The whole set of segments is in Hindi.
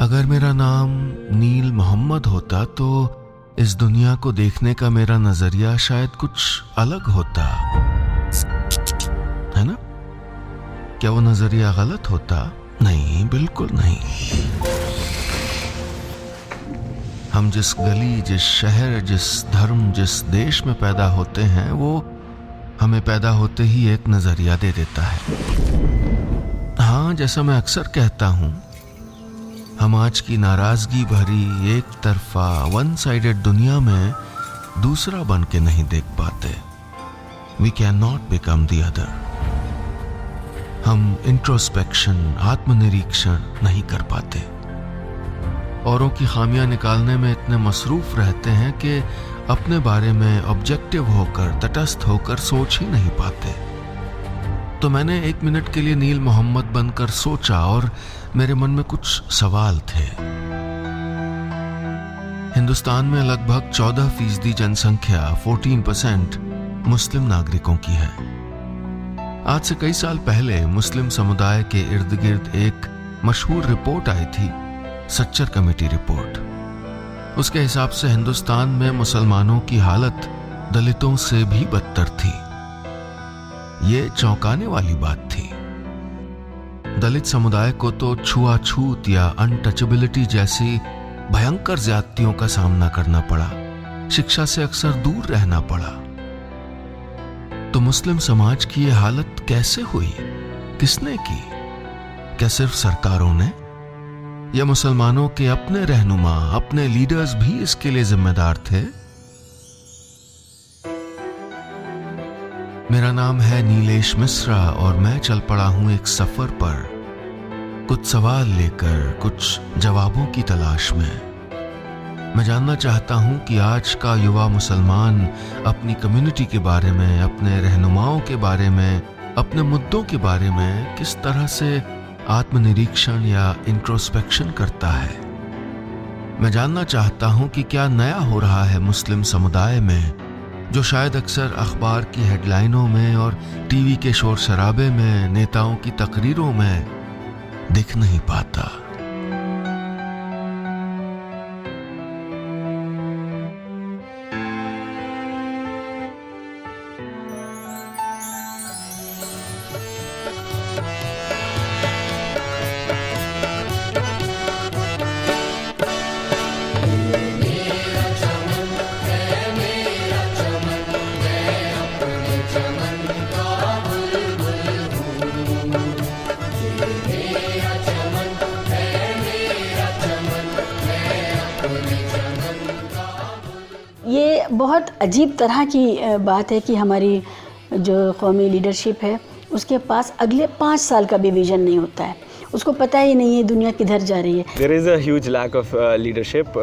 अगर मेरा नाम नील मोहम्मद होता तो इस दुनिया को देखने का मेरा नजरिया शायद कुछ अलग होता, है ना? क्या वो नजरिया गलत होता? नहीं, बिल्कुल नहीं। हम जिस गली, जिस शहर, जिस धर्म, जिस देश में पैदा होते हैं, वो हमें पैदा होते ही एक नजरिया दे देता है। हाँ, जैसा मैं अक्सर कहता हूं, हम आज की नाराजगी भरी एक तरफा वन साइडेड दुनिया में दूसरा बन के नहीं देख पाते। We can not become the other. हम इंट्रोस्पेक्शन, आत्मनिरीक्षण नहीं कर पाते। औरों की खामियां निकालने में इतने मसरूफ रहते हैं कि अपने बारे में ऑब्जेक्टिव होकर, तटस्थ होकर सोच ही नहीं पाते। तो मैंने 1 मिनट के लिए नील मोहम्मद बनकर सोचा और मेरे मन में कुछ सवाल थे। हिंदुस्तान में लगभग 14% जनसंख्या, 14% मुस्लिम नागरिकों की है। आज से कई साल पहले मुस्लिम समुदाय के इर्द गिर्द एक मशहूर रिपोर्ट आई थी, सच्चर कमेटी रिपोर्ट। उसके हिसाब से हिंदुस्तान में मुसलमानों की हालत दलितों से भी बदतर थी। ये चौंकाने वाली बात थी। दलित समुदाय को तो छुआछूत या अनटचेबिलिटी जैसी भयंकर ज्यादतियों का सामना करना पड़ा, शिक्षा से अक्सर दूर रहना पड़ा। तो मुस्लिम समाज की ये हालत कैसे हुई? किसने की? क्या सिर्फ सरकारों ने? या मुसलमानों के अपने रहनुमा, अपने लीडर्स भी इसके लिए जिम्मेदार थे? मेरा नाम है नीलेश मिश्रा और मैं चल पड़ा हूं एक सफर पर, कुछ सवाल लेकर, कुछ जवाबों की तलाश में। मैं जानना चाहता हूं कि आज का युवा मुसलमान अपनी कम्युनिटी के बारे में, अपने रहनुमाओं के बारे में, अपने मुद्दों के बारे में किस तरह से आत्मनिरीक्षण या इंट्रोस्पेक्शन करता है। मैं जानना चाहता हूं कि क्या नया हो रहा है मुस्लिम समुदाय में, जो शायद अक्सर अखबार की हेडलाइनों में और टीवी के शोर शराबे में, नेताओं की तकरीरों में दिख नहीं पाता। ये बहुत अजीब तरह की बात है कि हमारी जो कौमी लीडरशिप है उसके पास अगले 5 साल का भी विजन नहीं होता है। उसको पता ही नहीं है दुनिया किधर जा रही है। There is a huge lack of leadership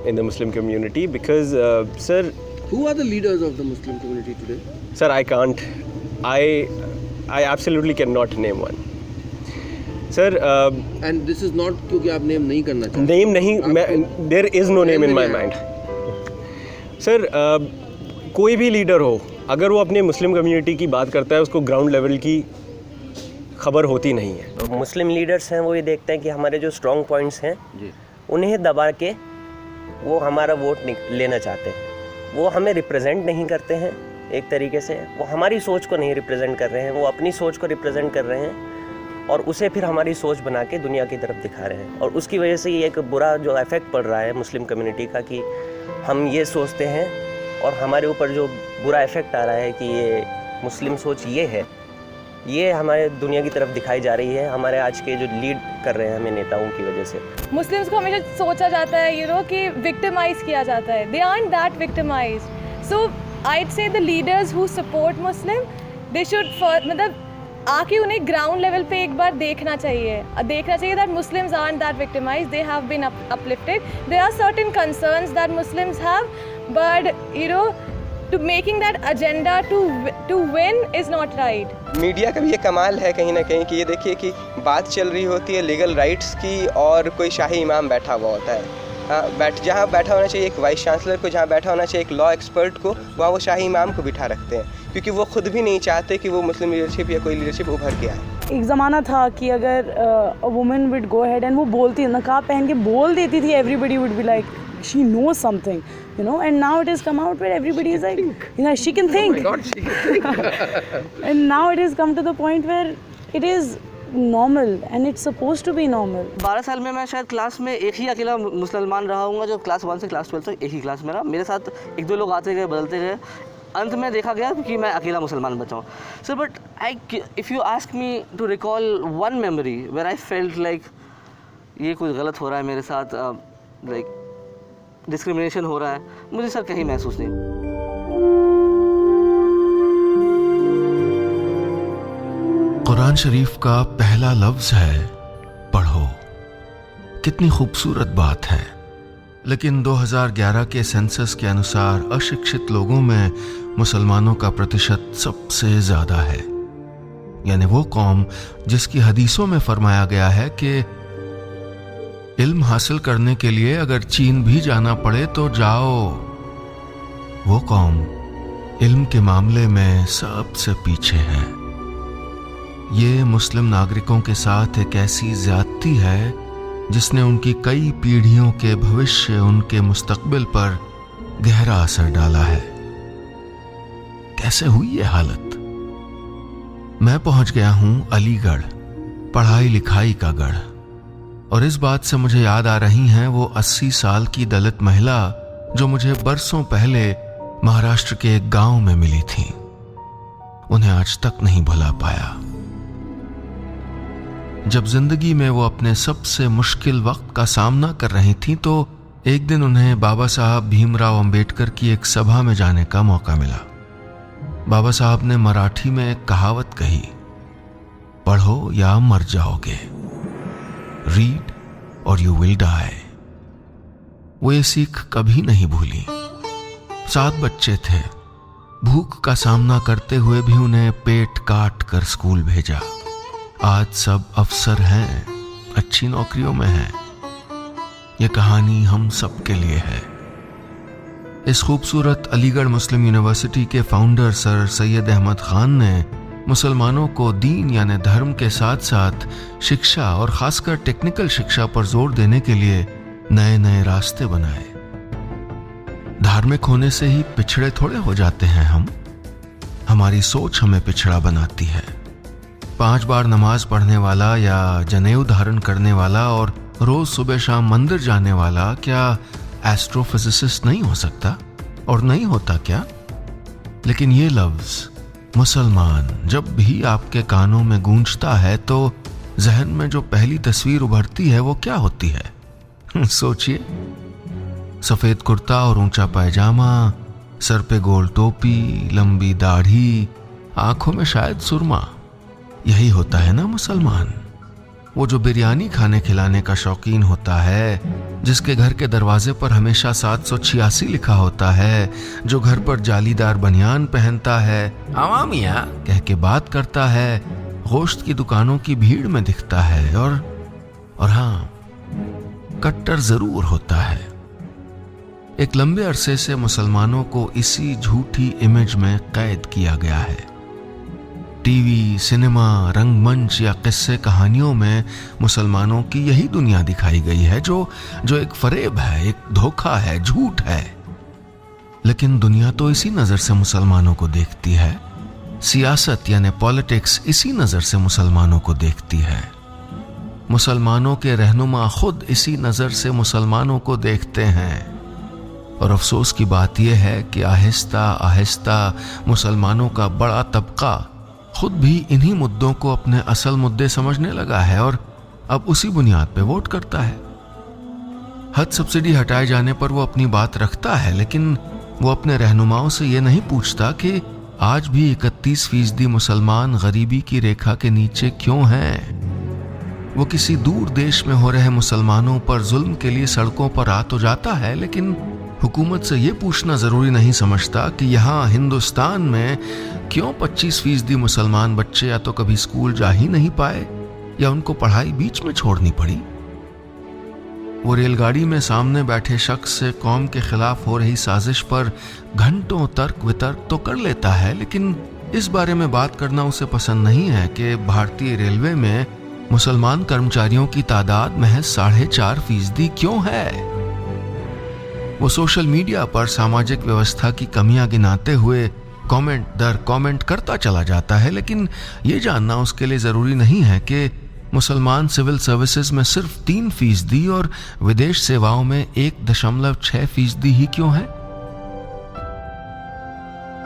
in the Muslim community because, sir, who are the leaders of the Muslim community today? Sir, I can't. I absolutely cannot name one. Sir, and this is not क्योंकि आप नेम नहीं करना चाहते। नेम नहीं, there is no name in my mind. Sir, कोई भी लीडर हो, अगर वो अपने मुस्लिम कम्युनिटी की बात करता है, उसको ग्राउंड लेवल की खबर होती नहीं है। तो मुस्लिम लीडर्स हैं वो ये देखते हैं कि हमारे जो स्ट्रॉन्ग पॉइंट्स हैं उन्हें दबा के वो हमारा वोट लेना चाहते हैं। वो हमें रिप्रेजेंट नहीं करते हैं एक तरीके से, वो हमारी सोच को नहीं रिप्रेजेंट कर रहे हैं, वो अपनी सोच को रिप्रेजेंट कर रहे हैं और उसे फिर हमारी सोच बना के दुनिया की तरफ दिखा रहे हैं। और उसकी वजह से ये एक बुरा जो इफेक्ट पड़ रहा है मुस्लिम कम्युनिटी का कि हम ये सोचते हैं और हमारे ऊपर जो बुरा इफेक्ट आ रहा है कि ये मुस्लिम सोच ये है, ये हमारे दुनिया की तरफ दिखाई जा रही है हमारे आज के जो लीड कर रहे हैं हमें नेताओं की वजह से। मुस्लिम्स को हमेशा सोचा जाता है कि विक्टिमाइज किया जाता है। They aren't that victimised. So I'd say the leaders who support Muslim, they should मतलब आके उन्हें ग्राउंड लेवल पे एक बार देखना चाहिए that Muslims aren't that victimized, they have been uplifted. There are certain concerns that Muslims have, but to making that agenda to win is not right. Media का भी ये कमाल है कहीं ना कहीं कि ये देखिए कि बात चल रही होती है लीगल राइट्स की और कोई शाही इमाम बैठा हुआ होता है। जहाँ बैठा होना चाहिए एक वाइस चांसलर को, जहाँ बैठा होना चाहिए एक लॉ एक्सपर्ट को, वहाँ वो शाही इमाम को बिठा रखते हैं। क्योंकि वो खुद भी नहीं चाहते कि वो मुस्लिम लीडरशिप या कोई लीडरशिप उभर के आए। एक ज़माना था कि अगर a woman would go ahead and वो बोलती, नकाब पहन के बोल देती थी, everybody would be like she knows something, you know, and now it has come out where everybody is like, you know, she can think. Oh my God, she can think. And now it has come to the point where it is normal and it's supposed to be normal. 12 साल में मैं शायद क्लास में एक ही अकेला मुसलमान रहा हूँगा जो क्लास 1 से क्लास 12 तक एक ही क्लास में रहा। मेरे साथ एक दो लोग आते गए, बदलते गए, अंत में देखा गया कि मैं अकेला मुसलमान बचा हूँ। So but if you ask me to recall one memory where I felt like ये कुछ गलत हो रहा है मेरे साथ, लाइक डिस्क्रिमिनेशन हो रहा है, मुझे सर कहीं महसूस नहीं। कुरान शरीफ का पहला लफ्ज है पढ़ो। कितनी खूबसूरत बात है। लेकिन 2011 के सेंसस के अनुसार अशिक्षित लोगों में मुसलमानों का प्रतिशत सबसे ज्यादा है। यानी वो कौम जिसकी हदीसों में फरमाया गया है कि इल्म हासिल करने के लिए अगर चीन भी जाना पड़े तो जाओ, वो कौम इल्म के मामले में सबसे पीछे है। ये मुस्लिम नागरिकों के साथ एक ऐसी ज्यादती है जिसने उनकी कई पीढ़ियों के भविष्य, उनके मुस्तकबिल पर गहरा असर डाला है। कैसे हुई ये हालत? मैं पहुंच गया हूं अलीगढ़, पढ़ाई लिखाई का गढ़, और इस बात से मुझे याद आ रही हैं वो 80 साल की दलित महिला जो मुझे बरसों पहले महाराष्ट्र के एक गांव में मिली थी। उन्हें आज तक नहीं भुला पाया। जब जिंदगी में वो अपने सबसे मुश्किल वक्त का सामना कर रही थी तो एक दिन उन्हें बाबा साहब भीमराव अंबेडकर की एक सभा में जाने का मौका मिला। बाबा साहब ने मराठी में एक कहावत कही, पढ़ो या मर जाओगे, रीड और यू विल डाई। वो ये सीख कभी नहीं भूली। 7 बच्चे थे। भूख का सामना करते हुए भी उन्हें पेट काट कर स्कूल भेजा। आज सब अफसर हैं, अच्छी नौकरियों में हैं। ये कहानी हम सब के लिए है। इस खूबसूरत अलीगढ़ मुस्लिम यूनिवर्सिटी के फाउंडर सर सैयद अहमद खान ने मुसलमानों को दीन यानी धर्म के साथ साथ शिक्षा और खासकर टेक्निकल शिक्षा पर जोर देने के लिए नए नए रास्ते बनाए। धार्मिक होने से ही पिछड़े थोड़े हो जाते हैं हम। हमारी सोच हमें पिछड़ा बनाती है। 5 बार नमाज पढ़ने वाला या जनेऊ धारण करने वाला और रोज सुबह शाम मंदिर जाने वाला क्या एस्ट्रोफिजिसिस्ट नहीं हो सकता? और नहीं होता क्या? लेकिन ये लफ्ज मुसलमान जब भी आपके कानों में गूंजता है तो जहन में जो पहली तस्वीर उभरती है वो क्या होती है? सोचिए, सफेद कुर्ता और ऊंचा पैजामा, सर पे गोल टोपी, लंबी दाढ़ी, आंखों में शायद सुरमा। यही होता है ना मुसलमान। वो जो बिरयानी खाने खिलाने का शौकीन होता है, जिसके घर के दरवाजे पर हमेशा 786 लिखा होता है, जो घर पर जालीदार बनियान पहनता है, आवामिया कह के बात करता है, गोश्त की दुकानों की भीड़ में दिखता है और हाँ, कट्टर जरूर होता है। एक लंबे अरसे से मुसलमानों को इसी झूठी इमेज में कैद किया गया है। टीवी, सिनेमा, रंगमंच या किस्से कहानियों में मुसलमानों की यही दुनिया दिखाई गई है जो एक फरेब है, एक धोखा है, झूठ है। लेकिन दुनिया तो इसी नजर से मुसलमानों को देखती है। सियासत यानी पॉलिटिक्स इसी नजर से मुसलमानों को देखती है। मुसलमानों के रहनुमा खुद इसी नजर से मुसलमानों को देखते हैं। और अफसोस की बात यह है कि आहिस्ता आहिस्ता मुसलमानों का बड़ा तबका खुद भी इन्हीं मुद्दों को अपने असल मुद्दे समझने लगा है और अब उसी बुनियाद पे वोट करता है। हज सब्सिडी हटाए जाने पर वो अपनी बात रखता है, लेकिन वो अपने रहनुमाओं से ये नहीं पूछता कि आज भी 31% मुसलमान गरीबी की रेखा के नीचे क्यों हैं। वो किसी दूर देश में हो रहे मुसलमानों पर जुल्म के लिए सड़कों पर आ तो जाता है, लेकिन हुकूमत से ये पूछना जरूरी नहीं समझता कि यहाँ हिंदुस्तान में क्यों 25% मुसलमान बच्चे या तो कभी स्कूल जा ही नहीं पाए या उनको पढ़ाई बीच में छोड़नी पड़ी। वो रेलगाड़ी में सामने बैठे शख्स से कौम के खिलाफ हो रही साजिश पर घंटों तर्क वितर्क तो कर लेता है, लेकिन इस बारे में बात करना उसे पसंद नहीं है कि भारतीय रेलवे में मुसलमान कर्मचारियों की तादाद महज 4.5% क्यों है। वो सोशल मीडिया पर सामाजिक व्यवस्था की कमियां गिनाते हुए कमेंट दर कमेंट करता चला जाता है, लेकिन ये जानना उसके लिए जरूरी नहीं है कि मुसलमान सिविल सर्विसेज में सिर्फ 3% और विदेश सेवाओं में 1.6% ही क्यों है।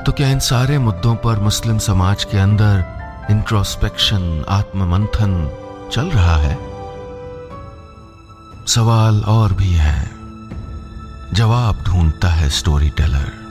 तो क्या इन सारे मुद्दों पर मुस्लिम समाज के अंदर इंट्रोस्पेक्शन, आत्ममंथन चल रहा है? सवाल और भी है, जवाब ढूंढता है स्टोरी टेलर।